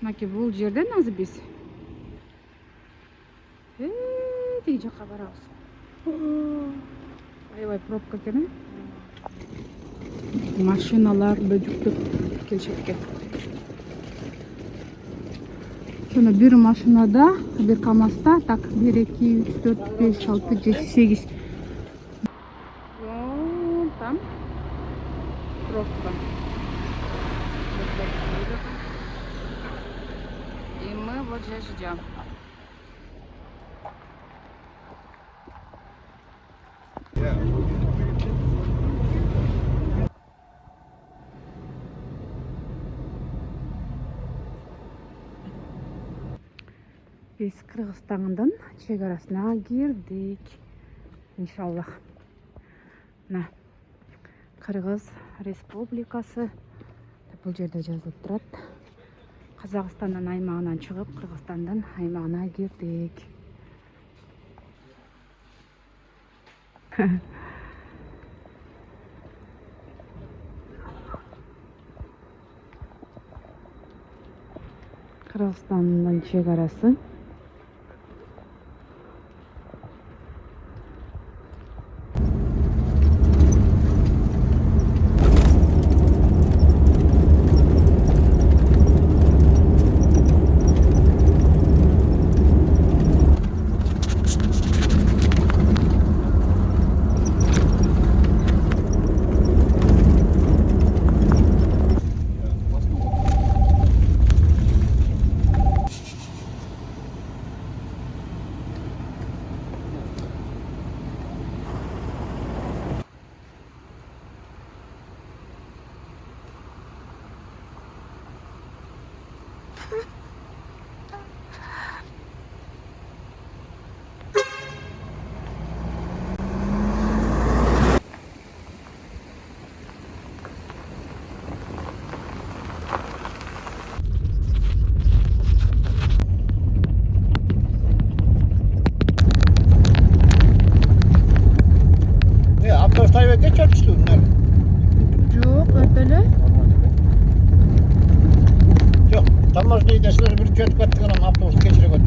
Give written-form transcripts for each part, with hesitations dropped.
Маки бул жерден азыр биз тиги жакка барабыз. Аябай пробка экен. Машиналар да жүктөп келишет экен. Şöyle bir maşinada, bir kamasta, tak 1, 2, 3, 4, 5, 6, 7, 8. Там пробка. И мы вот здесь ждем. Biz Kırgızistan'dan çegarasına girdik. İnşallah. Na. Kırgız Respublikası. Бұл жерде жазылып тұрады. Қазақстаннан аймағынан шығып, Қырғызстандан аймағына кірдік. Қырғызстанның шекарасы. Geçer işte bunlar. Yok, öyle. Yok, taможные deseler bir kötü kattıklarım avtobus geçire götür.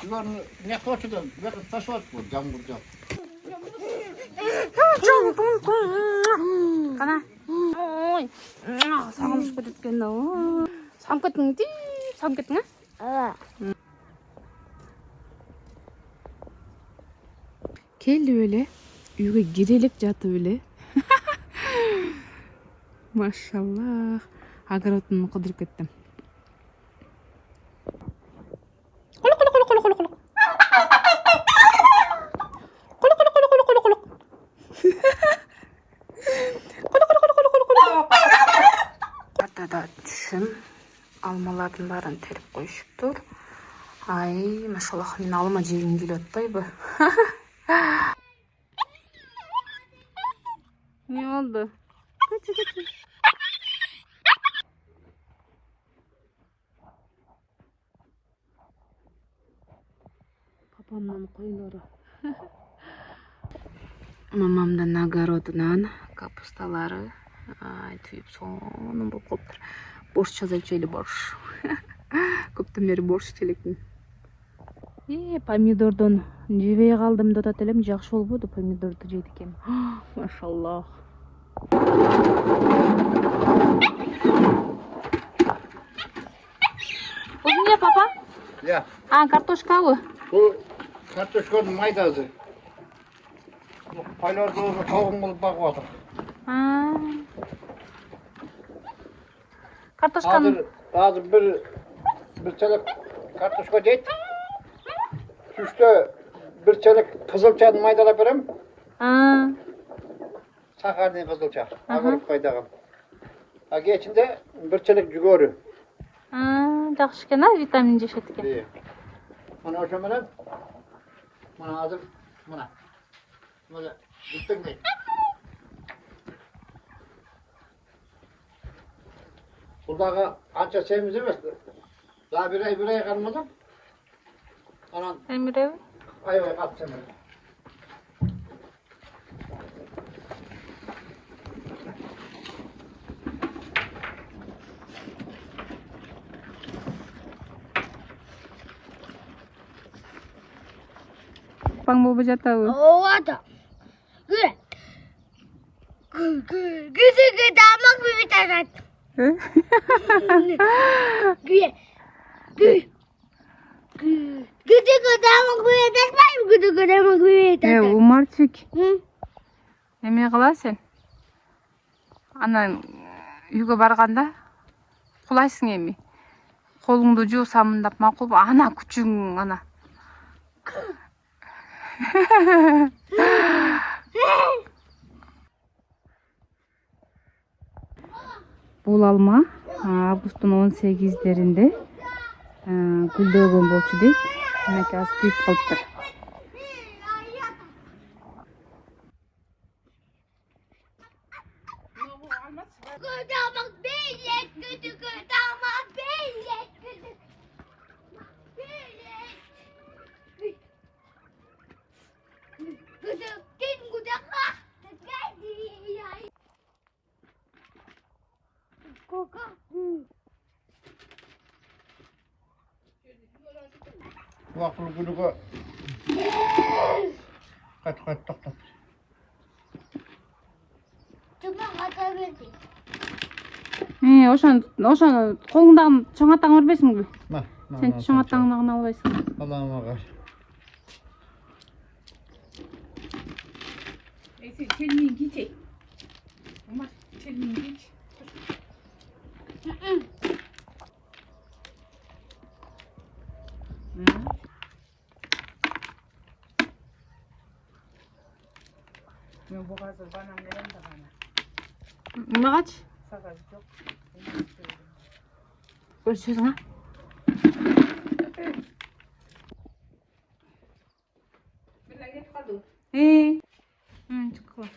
Yuvarını ne koçudan bakıp taş var bu camburca. Kana. Ой. Сағыныш кеткен ау. Сағынып кеттің бе? Сағынып кеттің, а? Келді öyle. Үйге кирелеп жатып эле. Машаллах. Огородун кыдырып кеттим. Артада түшүм алмалардын баарын терип коюшуптур. Ай, машаллах, мен алма жегим келип атпайбы? Не болду? Кычы. Папамдын койлору. Мамамдын огородунан капусталары түйүп сонун болуп калыптыр. Борщ жазайчу эле борщ. Көптөн бери борщ элекмин. Помидордон жебей калдым деп атат элем, жакшы болбоду, помидорду жейт экенмин. Машаллах. Бул эмне, папа? Ya. Картошкабы? Bu kartoşkanın maydası. Bu paylarda olsa kavun bulup bakıp atır. Картошканы Hazır bir çelik kartoşka deyit. Üstte bir çelik kızılçanı maydalap verem. Sakarın kızılça. Agırıp kaydağım. Geçinde bir çelik cügörü. Жақсы екен, витамин жешет екен. İyi. Mana o'sha bilan mana hozir mana bitdingmi? Buradagi ancha semiz emas. Daha bir ay kalmadı. Anan Emre, ay kapsam. Pang bobo jatağı. Ada. Gü. Gü damak bir tane. Gü. Damak bir tane. Damak bir tane. Umarчик. Hı. Неме кыласың? Анан үйгө барганда кулайсың эми. Колуңду жуусамын деп макул. Ана күчүң ана. Бул алма августтун 18-деринде гүлдөгөн болчу дейт. Мынакей аз күйүп калыптыр. Damak beylet. Damak beylet. Vakfı günüge kat toxtat. Ошону колуңдагы чоң атаңы бербейсиңби? Сен чоң Allah'ım атаңды гана албайсың. Allah'ıma karşı. Sen çelmeğin geçecek. Ama çelmeğin geç. Ben bu hazır bana neden de bana. Ne kaç? Sakız yok. Görüşürüz ha. Çıkalım.